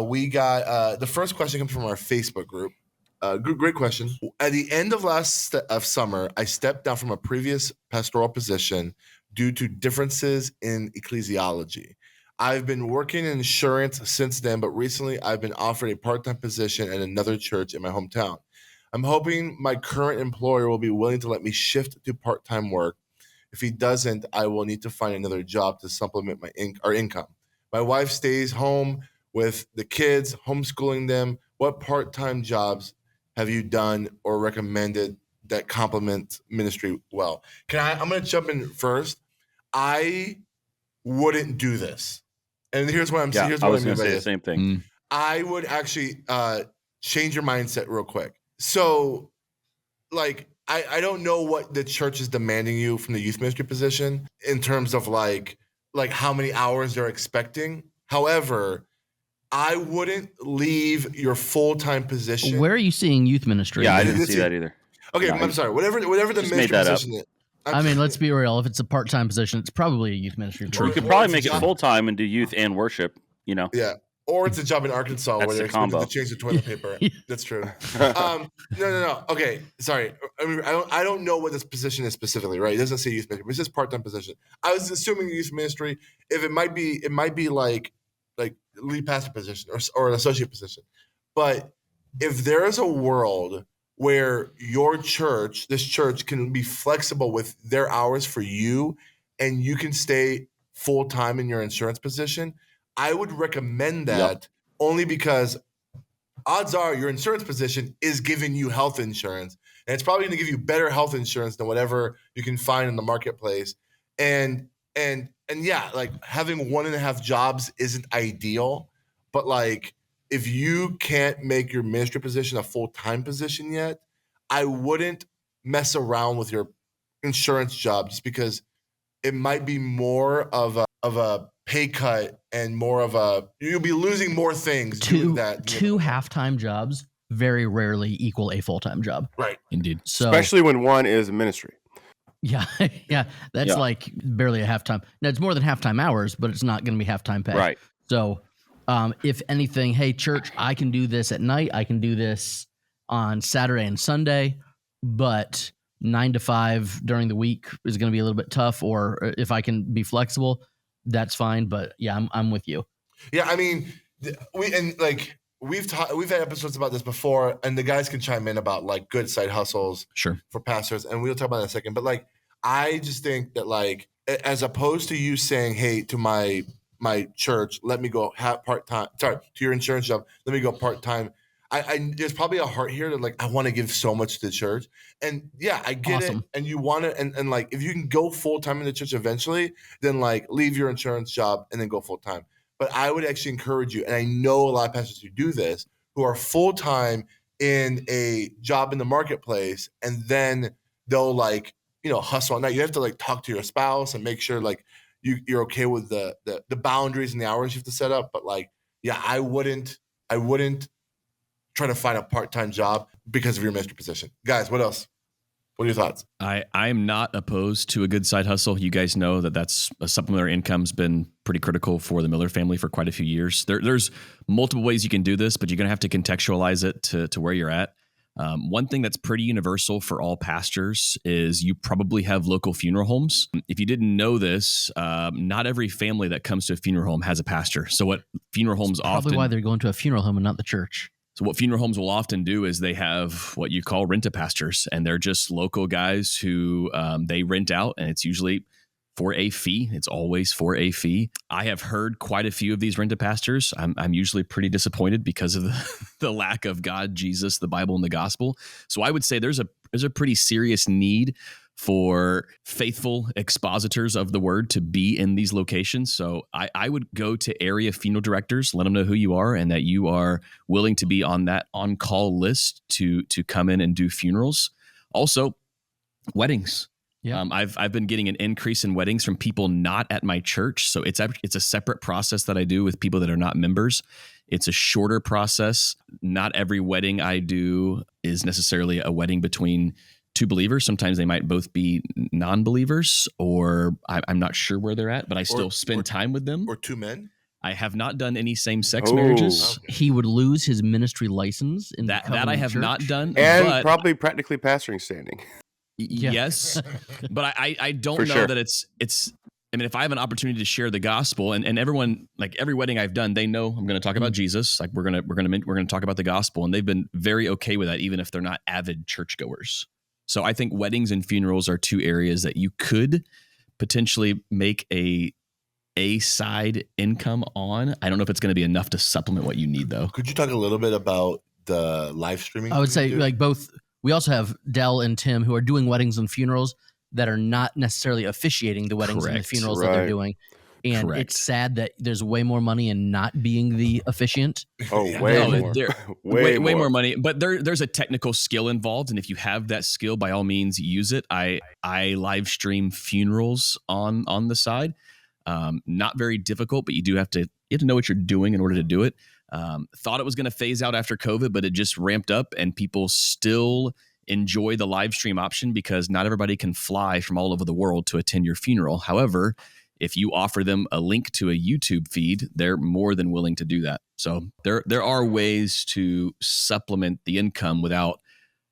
we got the first question comes from our Facebook group. Great question. At the end of summer, I stepped down from a previous pastoral position due to differences in ecclesiology. I've been working in insurance since then, but recently I've been offered a part-time position at another church in my hometown. I'm hoping my current employer will be willing to let me shift to part-time work. If he doesn't, I will need to find another job to supplement our income. My wife stays home with the kids, homeschooling them. What part-time jobs have you done or recommended that complement ministry well? I'm going to jump in first. I wouldn't do this. And here's what I was going to say the same thing. I would actually change your mindset real quick. So, like, I don't know what the church is demanding you from the youth ministry position in terms of like how many hours they're expecting. However, I wouldn't leave your full-time position. Where are you seeing youth ministry? Yeah, I didn't see that either. Okay, no, I'm sorry. Whatever the ministry position is. I mean, let's be real. If it's a part-time position, it's probably a youth ministry. You could probably make it full-time and do youth and worship, Yeah. Or it's a job in Arkansas where they're expected to change the toilet paper. That's true. No. Okay, sorry. I mean, I don't know what this position is specifically, right? It doesn't say youth ministry. It's just part-time position. I was assuming youth ministry. If it might be like lead pastor position or an associate position. But if there is a world where this church can be flexible with their hours for you and you can stay full-time in your insurance position, I would recommend that only because odds are your insurance position is giving you health insurance, and it's probably going to give you better health insurance than whatever you can find in the marketplace. And yeah, like having 1.5 jobs isn't ideal, but like if you can't make your ministry position a full-time position yet, I wouldn't mess around with your insurance job just because it might be more of a pay cut and more of you'll be losing more things doing that. Two half-time jobs very rarely equal a full-time job. Right. Indeed. So, especially when one is ministry. Yeah. That's like barely a half-time. Now it's more than half-time hours, but it's not going to be half-time pay. Right. So if anything, hey, church, I can do this at night. I can do this on Saturday and Sunday, but 9 to 5 during the week is going to be a little bit tough. Or if I can be flexible, that's fine. But yeah, I'm with you. Yeah, I mean, we've had episodes about this before, and the guys can chime in about like good side hustles, for pastors, and we'll talk about that in a second. But like, I just think that like, as opposed to you saying, "Hey, to my church, let me go part-time." Sorry, to your insurance job, let me go part-time. I there's probably a heart here that like I want to give so much to the church, and yeah, I get it. And you want to, and like if you can go full-time in the church eventually, then like leave your insurance job and then go full-time. But I would actually encourage you, and I know a lot of pastors who do this, who are full-time in a job in the marketplace, and then they'll like, hustle. Now you have to like talk to your spouse and make sure like you're okay with the boundaries and the hours you have to set up. But like, yeah, I wouldn't try to find a part-time job because of your ministry position. Guys, what else? What are your thoughts? I'm not opposed to a good side hustle. You guys know that's a supplementary income's been pretty critical for the Miller family for quite a few years. There's multiple ways you can do this, but you're going to have to contextualize it to where you're at. One thing that's pretty universal for all pastors is you probably have local funeral homes. If you didn't know this, not every family that comes to a funeral home has a pastor. So what funeral homes probably why they're going to a funeral home and not the church. So what funeral homes will often do is they have what you call rent-a-pastors, and they're just local guys who they rent out, and it's usually for a fee. It's always for a fee. I have heard quite a few of these rent-a-pastors. I'm usually pretty disappointed because of the lack of God, Jesus, the Bible, and the gospel. So I would say there's a pretty serious need for faithful expositors of the word to be in these locations. So I would go to area funeral directors, let them know who you are and that you are willing to be on that on-call list to come in and do funerals. Also, weddings. Yeah. I've been getting an increase in weddings from people not at my church. So it's a separate process that I do with people that are not members. It's a shorter process. Not every wedding I do is necessarily a wedding between two believers. Sometimes they might both be non-believers, or I'm not sure where they're at, but I still spend time with them. Or two men? I have not done any same-sex marriages. Okay. He would lose his ministry license in That Covenant I have Church. not done, And but probably practically pastoring standing. yes, but I don't For know sure. that it's. I mean, if I have an opportunity to share the gospel, and everyone, like every wedding I've done, they know I'm going to talk about Jesus. Like we're gonna talk about the gospel, and they've been very okay with that, even if they're not avid churchgoers. So I think weddings and funerals are two areas that you could potentially make a side income on. I don't know if it's going to be enough to supplement what you need, though. Could you talk a little bit about the live streaming? I would say like both. We also have Dell and Tim who are doing weddings and funerals that are not necessarily officiating the weddings and the Correct. funerals that they're Right. doing. And Correct. it's sad that there's way more money in not being the officiant. Oh, Yeah. way No, more. there- way more money, but there's a technical skill involved, and if you have that skill, by all means use it. I live stream funerals on the side. Not very difficult, but you have to know what you're doing in order to do it. Thought it was going to phase out after COVID, but it just ramped up, and people still enjoy the live stream option because not everybody can fly from all over the world to attend your funeral. However, if you offer them a link to a YouTube feed, they're more than willing to do that. So there are ways to supplement the income without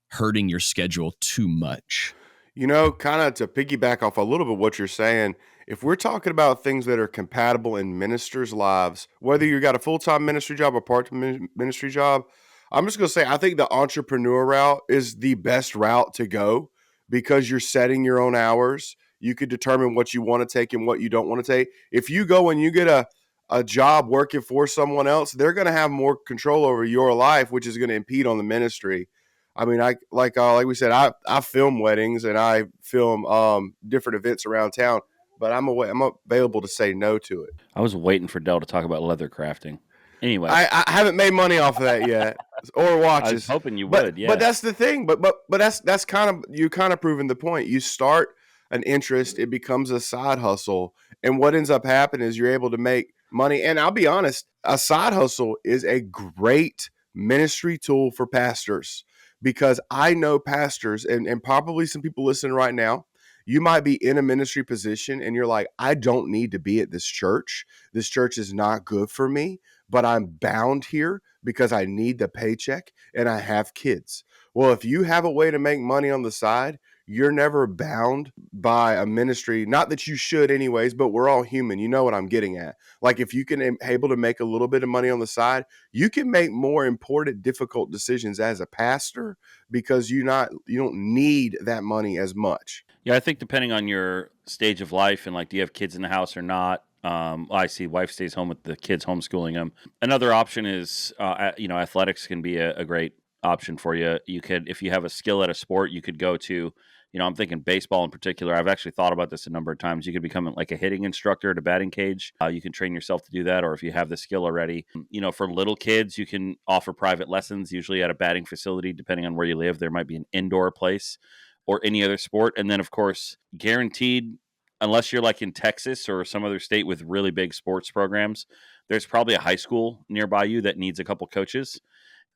hurting your schedule too much. You know, kind of to piggyback off a little bit what you're saying, if we're talking about things that are compatible in ministers' lives, whether you got a full-time ministry job or part-time ministry job, I'm just going to say I think the entrepreneur route is the best route to go because you're setting your own hours. You could determine what you want to take and what you don't want to take. If you go and you get a job working for someone else, they're going to have more control over your life, which is going to impede on the ministry. I mean, like we said, I film weddings and I film different events around town, but I'm available to say no to it. I was waiting for Dell to talk about leather crafting. Anyway, I haven't made money off of that yet, or watches. I was hoping you but, would. Yeah, But that's the thing. But that's kind of you kind of proving the point. You start an interest, it becomes a side hustle, and what ends up happening is you're able to make money. And I'll be honest, a side hustle is a great ministry tool for pastors. Because I know pastors and probably some people listening right now, you might be in a ministry position and you're like, I don't need to be at this church. This church is not good for me, but I'm bound here because I need the paycheck and I have kids. Well, if you have a way to make money on the side, you're never bound by a ministry. Not that you should anyways, but we're all human. You know what I'm getting at. Like if you can able to make a little bit of money on the side, you can make more important, difficult decisions as a pastor because you don't need that money as much. Yeah, I think depending on your stage of life and like, do you have kids in the house or not? I see wife stays home with the kids, homeschooling them. Another option is, athletics can be a great option for you. You could, if you have a skill at a sport, you could go to, I'm thinking baseball in particular. I've actually thought about this a number of times. You could become like a hitting instructor at a batting cage. You can train yourself to do that, or if you have the skill already. For little kids, you can offer private lessons, usually at a batting facility, depending on where you live. There might be an indoor place or any other sport. And then, of course, guaranteed, unless you're like in Texas or some other state with really big sports programs, there's probably a high school nearby you that needs a couple coaches.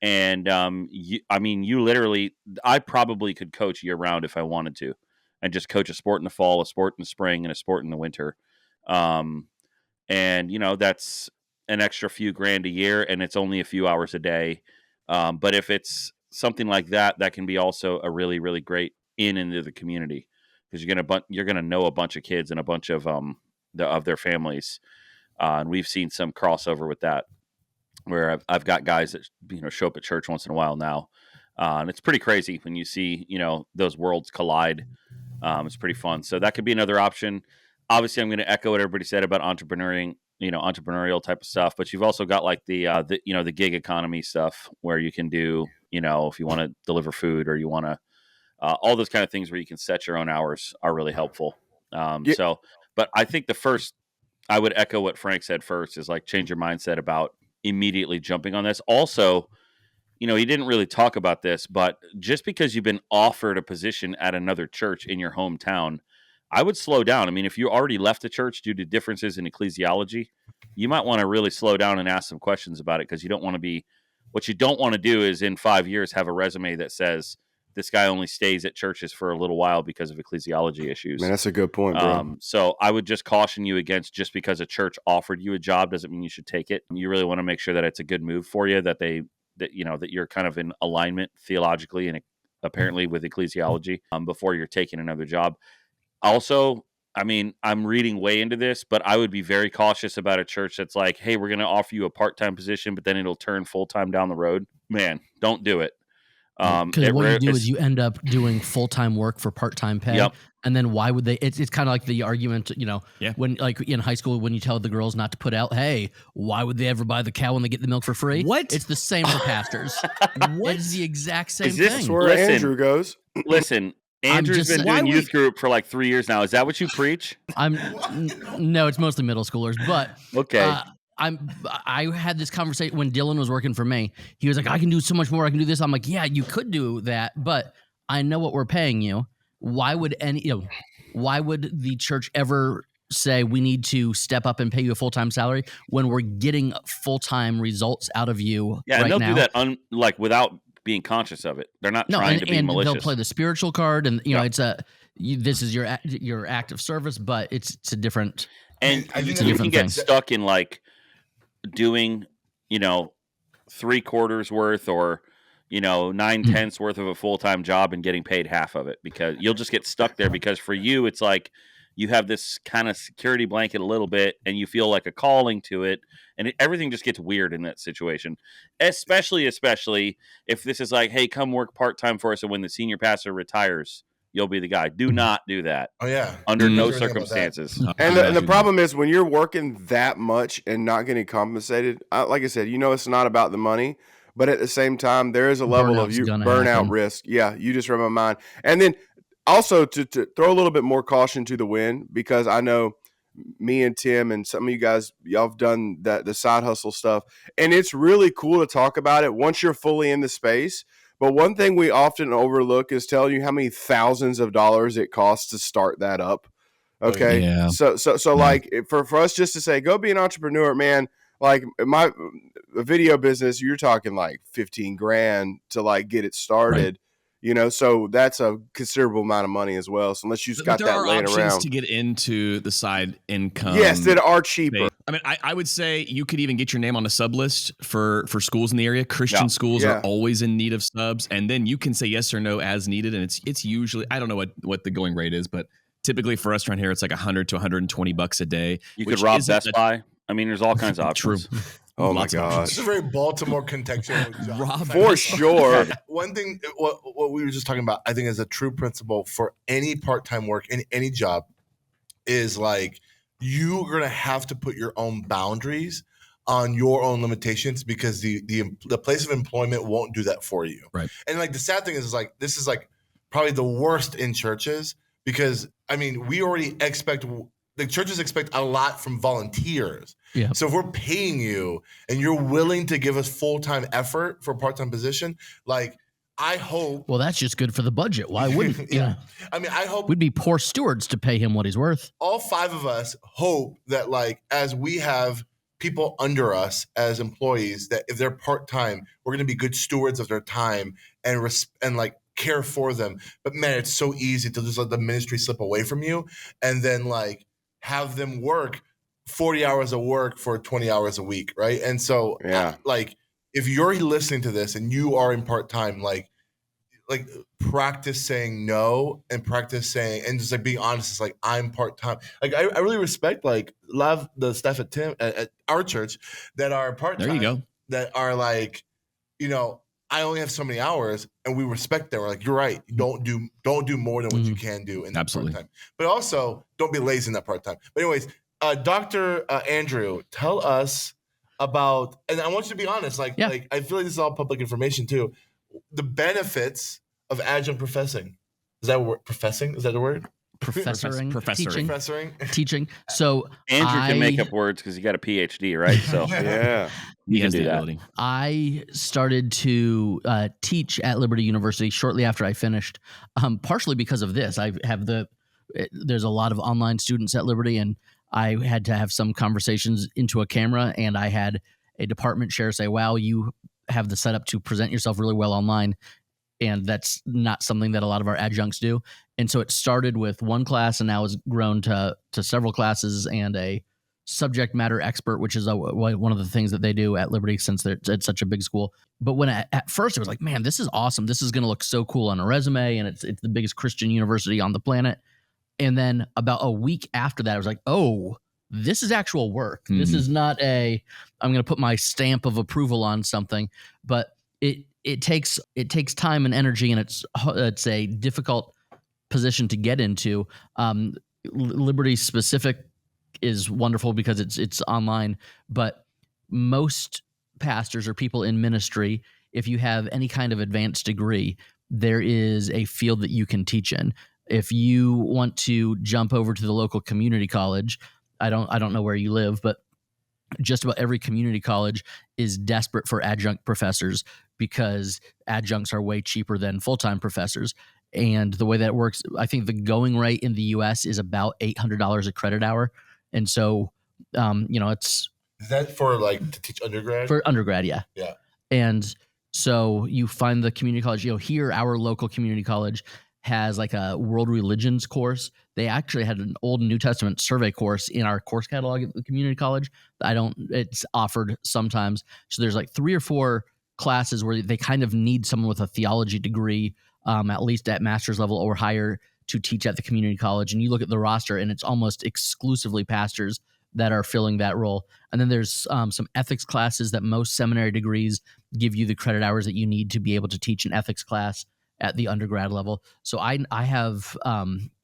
And you literally, I probably could coach year round if I wanted to, and just coach a sport in the fall, a sport in the spring, and a sport in the winter. That's an extra few grand a year, and it's only a few hours a day. But if it's something like that, that can be also a really, really great into the community, because you're gonna know a bunch of kids and a bunch of their families, and we've seen some crossover with that, where I've got guys that show up at church once in a while now, and it's pretty crazy when you see those worlds collide. It's pretty fun, so that could be another option. Obviously, I'm going to echo what everybody said about entrepreneurial type of stuff, but you've also got like the gig economy stuff where you can do if you want to deliver food, or you want to all those kind of things where you can set your own hours are really helpful. But I think I would echo what Frank said first, is like change your mindset about immediately jumping on this. Also, he didn't really talk about this, but just because you've been offered a position at another church in your hometown, I would slow down. I mean, if you already left the church due to differences in ecclesiology, you might want to really slow down and ask some questions about it, because what you don't want to do is in 5 years have a resume that says, this guy only stays at churches for a little while because of ecclesiology issues. Man, that's a good point, bro. So I would just caution you against, just because a church offered you a job doesn't mean you should take it. You really want to make sure that it's a good move for you, that you're kind of in alignment theologically and apparently with ecclesiology before you're taking another job. Also, I mean, I'm reading way into this, but I would be very cautious about a church that's like, hey, we're going to offer you a part-time position, but then it'll turn full-time down the road. Man, don't do it. Because what you do is you end up doing full-time work for part-time pay. Yep. And then why would they? It's kind of like the argument, Yeah. when like in high school, when you tell the girls not to put out, hey, why would they ever buy the cow when they get the milk for free? What? It's the same for pastors. What? It's the exact same Is this thing. That's where Listen. Andrew goes. Listen, Andrew's been doing youth group for like 3 years now. Is that what you preach? No, it's mostly middle schoolers, but Okay. I had this conversation when Dylan was working for me. He was like, I can do so much more. I can do this. I'm like, yeah, you could do that, but I know what we're paying you. Why would the church ever say we need to step up and pay you a full-time salary when we're getting full-time results out of you? Yeah, right and they'll now? do that without being conscious of it. They're not trying to be malicious. They'll play the spiritual card, and this is your act of service, but it's a different. And I think you it's a can different get thing. stuck in like doing, 3/4 worth or 9/10 worth of a full-time job and getting paid half of it, because you'll just get stuck there, because for you it's like you have this kind of security blanket a little bit and you feel like a calling to it, and everything just gets weird in that situation, especially if this is like, hey, come work part-time for us, and when the senior pastor retires you'll be the guy. Do not do that. Oh yeah. Under no Sure thing about that. circumstances. And the problem is when you're working that much and not getting compensated, like I said, it's not about the money, but at the same time, there is a level of burnout happen. risk. Yeah, you just read my mind. And then also to throw a little bit more caution to the wind, because I know me and Tim and some of you guys, y'all have done the side hustle stuff, and it's really cool to talk about it once you're fully in the space. But one thing we often overlook is telling you how many thousands of dollars it costs to start that up. Okay. Yeah. So like for us just to say, go be an entrepreneur, man, like my video business, you're talking like 15 grand to like get it started. Right. So that's a considerable amount of money as well. So unless you've got that laying around to get into the side income. Yes, that are cheaper. I mean, I would say you could even get your name on a sub list for schools in the area. Christian schools are always in need of subs, and then you can say yes or no as needed. And it's usually, I don't know what the going rate is, but typically for us around here, it's like $100 to $120 a day. You could rob Best Buy. I mean, there's all kinds of options. True. Oh my gosh. It's a very Baltimore contextual job. For sure. One thing, what we were just talking about, I think is a true principle for any part-time work in any job is like, you're going to have to put your own boundaries on your own limitations, because the place of employment won't do that for you. Right. And like the sad thing is like, this is like probably the worst in churches, because I mean, we already expect, the churches expect a lot from volunteers. Yeah. So if we're paying you and you're willing to give us full-time effort for a part-time position, like I hope. Well, that's just good for the budget. Why wouldn't yeah. I mean, I hope we'd be poor stewards to pay him what he's worth. All five of us hope that, like, as we have people under us as employees, that if they're part-time, we're going to be good stewards of their time and like care for them. But man, it's so easy to just let the ministry slip away from you and then like have them work 40 hours of work for 20 hours a week, right? And so, like, if you're listening to this and you are in part-time, like practice saying no and practice saying, and just like being honest. It's like, I'm part-time. Like I really respect, like, love the staff at our church that are part-time. There you go. That are like, I only have so many hours, and we respect that. We're like, you're right. Don't do more than what you can do in that part-time. But also, don't be lazy in that part-time. But anyways, Dr. Andrew, tell us about, and I want you to be honest, like I feel like this is all public information too, the benefits of adjunct professing. Is that a word? Professing? Is that a word? Teaching. So Andrew can make up words because he got a PhD, right? So yeah, you can do that. Ability. I started to teach at Liberty University shortly after I finished, partially because of this. I have there's a lot of online students at Liberty, and I had to have some conversations into a camera, and I had a department chair say, wow, you have the setup to present yourself really well online. and that's not something that a lot of our adjuncts do. And so it started with one class and now has grown to several classes and a subject matter expert, which is one of the things that they do at Liberty since it's such a big school. But when at first it was like, man, this is awesome. This is going to look so cool on a resume, and it's the biggest Christian university on the planet. And then about a week after that, I was like, oh, this is actual work. Mm-hmm. This is not I'm going to put my stamp of approval on something, but it takes time and energy, and it's a difficult position to get into. Liberty specific is wonderful because it's online, but most pastors or people in ministry, if you have any kind of advanced degree, there is a field that you can teach in. If you want to jump over to the local community college, I don't know where you live, but just about every community college is desperate for adjunct professors because adjuncts are way cheaper than full-time professors. And the way that works, I think the going rate in the US is about $800 a credit hour. And so, it's... Is that for like to teach undergrad? For undergrad, yeah. Yeah. And so you find the community college, here, our local community college has like a world religions course. They actually had an Old and New Testament survey course in our course catalog at the community college. It's offered sometimes. So there's like 3 or 4 classes where they kind of need someone with a theology degree, at least at master's level or higher, to teach at the community college. And you look at the roster and it's almost exclusively pastors that are filling that role. And then there's some ethics classes that most seminary degrees give you the credit hours that you need to be able to teach an ethics class at the undergrad level. So I have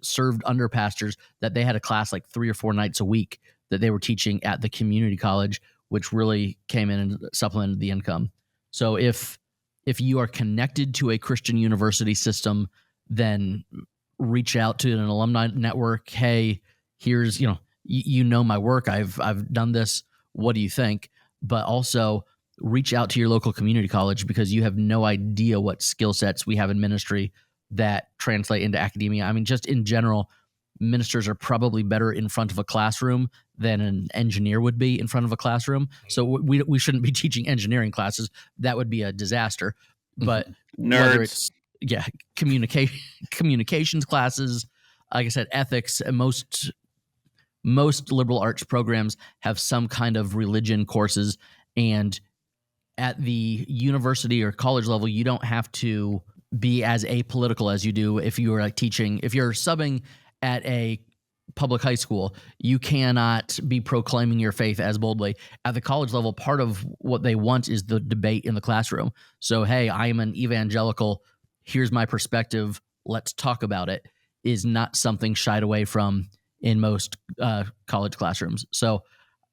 served under pastors that they had a class like 3 or 4 nights a week that they were teaching at the community college, which really came in and supplemented the income. So if you are connected to a Christian university system, then reach out to an alumni network. Hey, here's, you know my work. I've done this. What do you think? But also reach out to your local community college because you have no idea what skill sets we have in ministry that translate into academia. I mean, just in general, ministers are probably better in front of a classroom than an engineer would be in front of a classroom. So we shouldn't be teaching engineering classes. That would be a disaster. But whether it's communications classes, like I said, ethics, and most liberal arts programs have some kind of religion courses. And at the university or college level, you don't have to be as apolitical as you do if you are like teaching. If you're subbing at a public high school, you cannot be proclaiming your faith as boldly. At the college level, part of what they want is the debate in the classroom. So, hey, I am an evangelical. Here's my perspective. Let's talk about it. Is not something shied away from in most college classrooms. So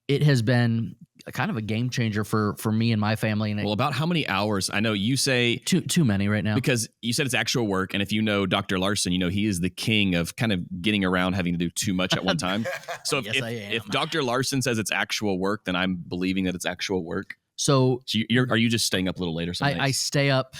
it has been kind of a game changer for me and my family. And about how many hours? I know you say too many right now, because you said it's actual work. And if you know Dr. Larson, he is the king of kind of getting around having to do too much at one time. So if Dr. Larson says it's actual work, then I'm believing that it's actual work. So are you just staying up a little later? I stay up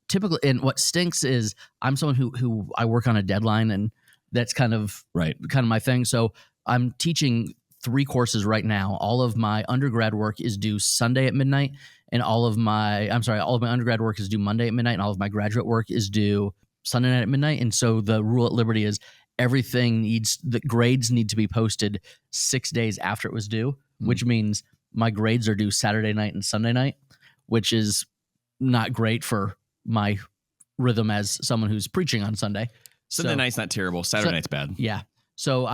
typically. And what stinks is I'm someone who I work on a deadline, and that's kind of my thing. So I'm teaching 3 courses right now. All of my undergrad work is due Sunday at midnight, and all of my undergrad work is due Monday at midnight, and all of my graduate work is due Sunday night at midnight. And so the rule at Liberty is the grades need to be posted 6 days after it was due, which means my grades are due Saturday night and Sunday night, which is not great for my rhythm as someone who's preaching on Sunday. Sunday night's not terrible. Saturday night's bad. Yeah. So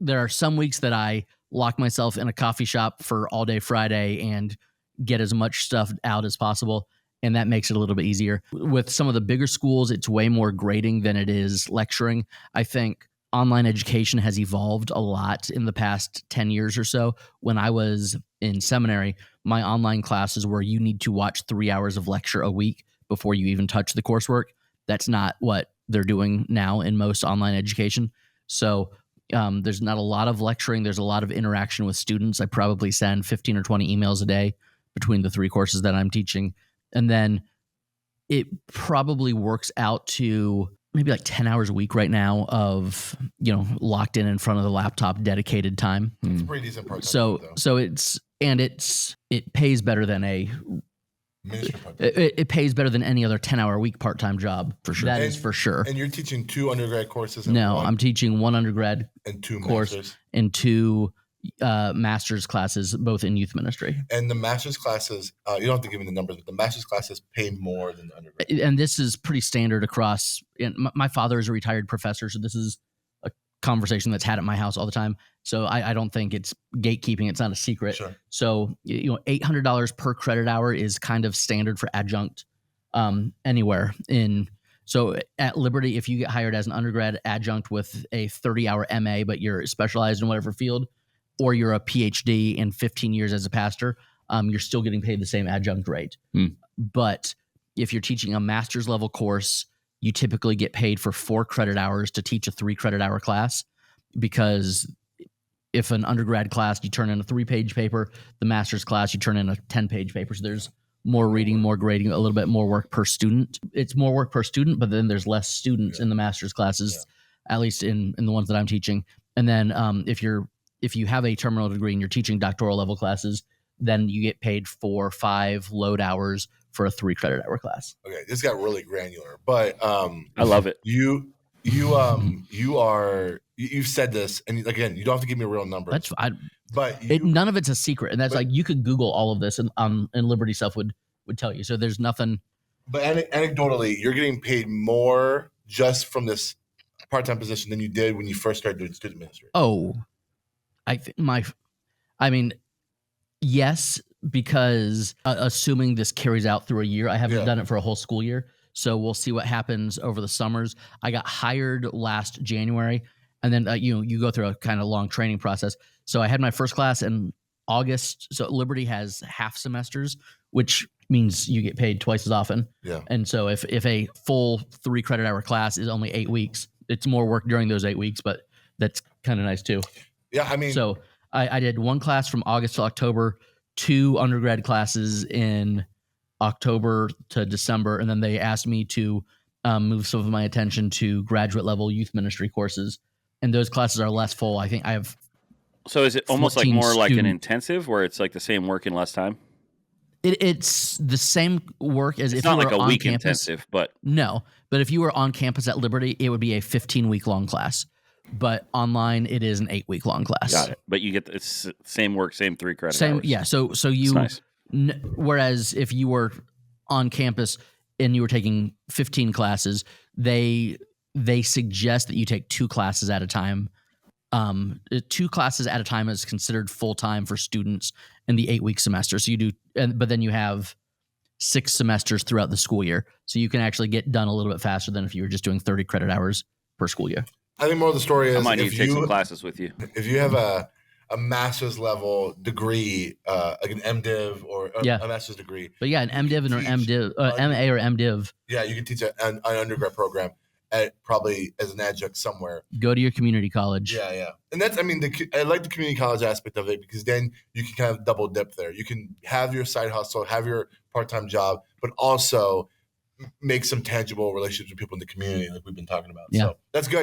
there are some weeks that I lock myself in a coffee shop for all day Friday and get as much stuff out as possible. And that makes it a little bit easier. With some of the bigger schools, it's way more grading than it is lecturing. I think online education has evolved a lot in the past 10 years or so. When I was in seminary, my online classes were you need to watch 3 hours of lecture a week before you even touch the coursework. That's not what they're doing now in most online education. So there's not a lot of lecturing. There's a lot of interaction with students. I probably send 15 or 20 emails a day between the 3 courses that I'm teaching. And then it probably works out to maybe like 10 hours a week right now of, locked in front of the laptop, dedicated time. It's a pretty decent part. So it pays better than a It pays better than any other 10-hour week part-time job. For sure. That is for sure. And you're teaching 2 undergrad courses? No, I'm teaching 1 undergrad and 2 course masters. And 2 master's classes, both in youth ministry. And the master's classes, you don't have to give me the numbers, but the master's classes pay more than the undergrad. And this is pretty standard across. My father is a retired professor, so this is a conversation that's had at my house all the time. So I don't think it's gatekeeping. It's not a secret. Sure. So $800 per credit hour is kind of standard for adjunct anywhere in. So at Liberty, if you get hired as an undergrad adjunct with a 30-hour MA, but you're specialized in whatever field, or you're a PhD and 15 years as a pastor, you're still getting paid the same adjunct rate. But if you're teaching a master's level course, you typically get paid for 4 credit hours to teach a 3 credit hour class, because if an undergrad class, you turn in a 3-page paper, the master's class, you turn in a 10-page paper. So there's more reading, more grading, a little bit more work per student. It's more work per student, but then there's less students in the master's classes, at least in the ones that I'm teaching. And then if you have a terminal degree and you're teaching doctoral level classes, then you get paid for 5 load hours for a 3 credit hour class. Okay, this got really granular, but I love it. You've said this, and again, you don't have to give me a real number. None of it's a secret, and that's you could Google all of this, and Liberty stuff would tell you. So there's nothing. But anecdotally, you're getting paid more just from this part-time position than you did when you first started doing student ministry. Oh, yes, because assuming this carries out through a year, I haven't done it for a whole school year. So we'll see what happens over the summers. I got hired last January, and then you go through a kind of long training process. So I had my first class in August. So Liberty has half semesters, which means you get paid twice as often. Yeah. And so if a full 3 credit hour class is only 8 weeks, it's more work during those 8 weeks, but that's kind of nice too. Yeah, I mean, so I did 1 class from August to October, 2 undergrad classes in October to December, and then they asked me to move some of my attention to graduate level youth ministry courses, and those classes are less full. I think I have. So is it almost like more like an intensive, where it's like the same work in less time? It's the same work as it's if you were like a on week campus, intensive, but no. But if you were on campus at Liberty, it would be a 15-week long class. But online, it is an 8-week long class. Got it. But you get it's same work, same 3 credit hours. Yeah. So you. Nice. Whereas if you were on campus and you were taking 15 classes, they suggest that you take 2 classes at a time. 2 classes at a time is considered full time for students in the 8-week semester. So you do, but then you have 6 semesters throughout the school year. So you can actually get done a little bit faster than if you were just doing 30 credit hours per school year. I think more of the story is I might need to take some classes with you. If you have a master's level degree, like an MDiv or a master's degree. But an MDiv or MDiv, MA or MDiv. Yeah, you can teach an undergrad program at probably as an adjunct somewhere. Go to your community college. Yeah. And that's, I like the community college aspect of it, because then you can kind of double dip there. You can have your side hustle, have your part-time job, but also make some tangible relationships with people in the community like we've been talking about. Yeah. So that's good.